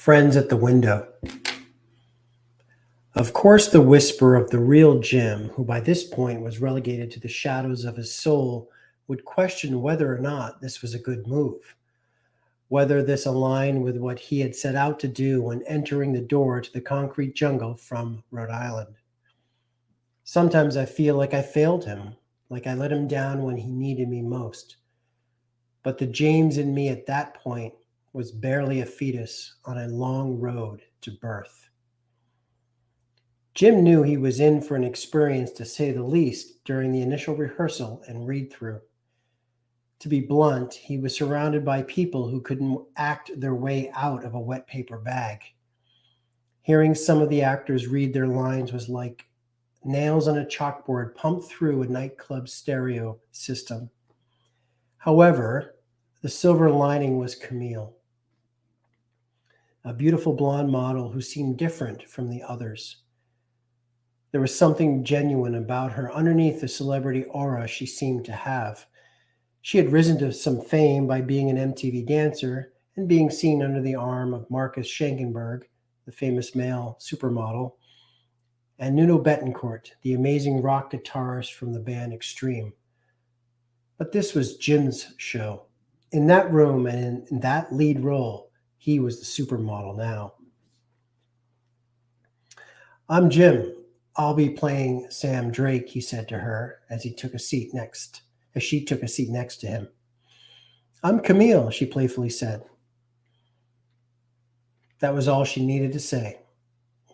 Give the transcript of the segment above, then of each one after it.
Friends at the window. Of course, the whisper of the real Jim, who by this point was relegated to the shadows of his soul, would question whether or not this was a good move, whether this aligned with what he had set out to do when entering the door to the concrete jungle from Rhode Island. Sometimes I feel like I failed him, like I let him down when he needed me most. But the James in me at that point was barely a fetus on a long road to birth. Jim knew he was in for an experience, to say the least, during the initial rehearsal and read-through. To be blunt, he was surrounded by people who couldn't act their way out of a wet paper bag. Hearing some of the actors read their lines was like nails on a chalkboard pumped through a nightclub stereo system. However, the silver lining was Camille, a beautiful blonde model who seemed different from the others. There was something genuine about her underneath the celebrity aura she seemed to have. She had risen to some fame by being an MTV dancer and being seen under the arm of Marcus Schenkenberg, the famous male supermodel, and Nuno Bettencourt, the amazing rock guitarist from the band Extreme. But this was Jim's show. In that room and in that lead role, he was the supermodel now. "I'm Jim. I'll be playing Sam Drake," he said to her as she took a seat next to him. "I'm Camille," she playfully said. That was all she needed to say.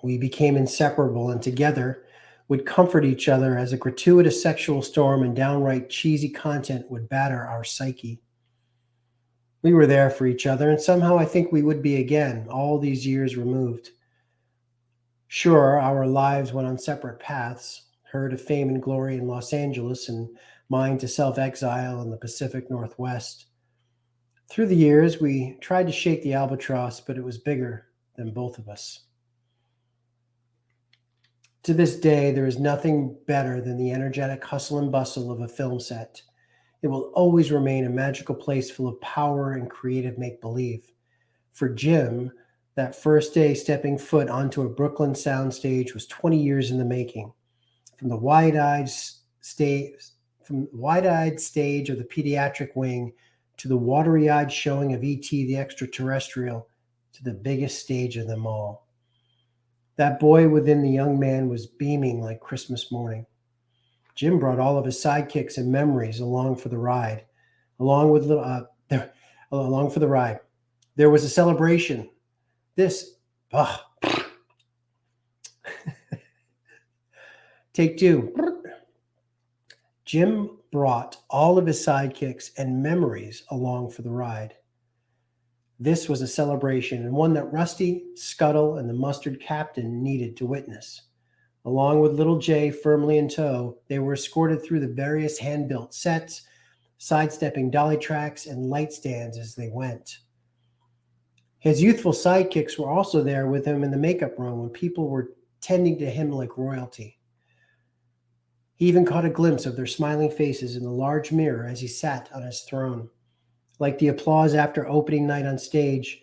We became inseparable and together would comfort each other as a gratuitous sexual storm and downright cheesy content would batter our psyche. We were there for each other, and somehow I think we would be again, all these years removed. Sure, our lives went on separate paths, her to fame and glory in Los Angeles and mine to self-exile in the Pacific Northwest. Through the years, we tried to shake the albatross, but it was bigger than both of us. To this day, there is nothing better than the energetic hustle and bustle of a film set. It will always remain a magical place full of power and creative make-believe. For Jim, that first day stepping foot onto a Brooklyn soundstage was 20 years in the making. From the wide-eyed stage of the pediatric wing to the watery-eyed showing of E.T. the Extraterrestrial to the biggest stage of them all. That boy within the young man was beaming like Christmas morning. Jim brought all of his sidekicks and memories along for the ride. Along for the ride. There was a celebration. Take two. Jim brought all of his sidekicks and memories along for the ride. This was a celebration, and one that Rusty, Scuttle, and the mustard captain needed to witness. Along with little Jay firmly in tow, they were escorted through the various hand-built sets, sidestepping dolly tracks and light stands as they went. His youthful sidekicks were also there with him in the makeup room when people were tending to him like royalty. He even caught a glimpse of their smiling faces in the large mirror as he sat on his throne. Like the applause after opening night on stage,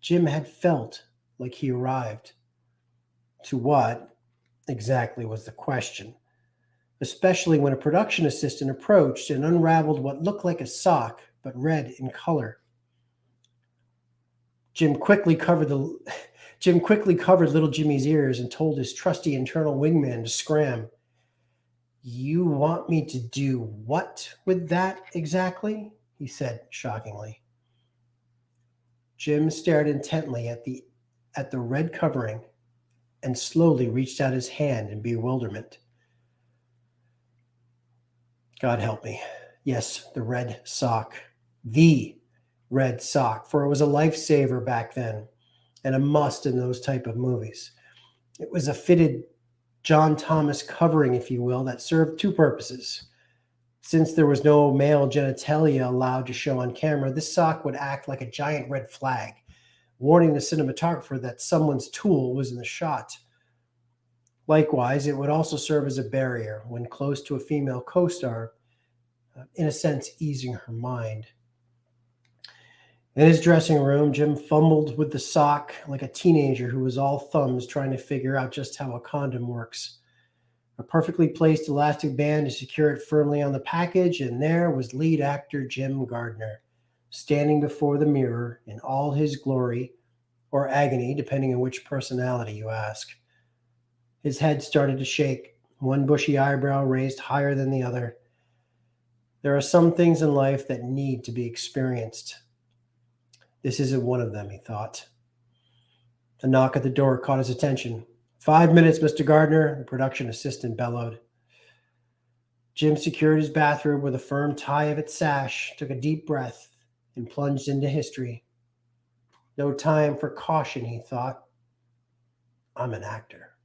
Jim had felt like he arrived. To what exactly was the question, especially when a production assistant approached and unraveled what looked like a sock but red in color. Jim quickly covered little Jimmy's ears and told his trusty internal wingman to scram. "You want me to do what with that exactly?" he said shockingly. Jim stared intently at the red covering and slowly reached out his hand in bewilderment. God help me. Yes, the red sock. The red sock, for it was a lifesaver back then and a must in those type of movies. It was a fitted John Thomas covering, if you will, that served two purposes. Since there was no male genitalia allowed to show on camera, this sock would act like a giant red flag, warning the cinematographer that someone's tool was in the shot. Likewise, it would also serve as a barrier when close to a female co-star, in a sense easing her mind. In his dressing room, Jim fumbled with the sock like a teenager who was all thumbs trying to figure out just how a condom works. A perfectly placed elastic band to secure it firmly on the package, and there was lead actor Jim Gardner, standing before the mirror in all his glory, or agony, depending on which personality you ask. His head started to shake, one bushy eyebrow raised higher than the other. There are some things in life that need to be experienced. This isn't one of them, he thought. A knock at the door caught his attention. 5 minutes, Mr. Gardner, the production assistant bellowed. Jim secured his bathrobe with a firm tie of its sash, took a deep breath, and plunged into history. No time for caution, he thought. I'm an actor.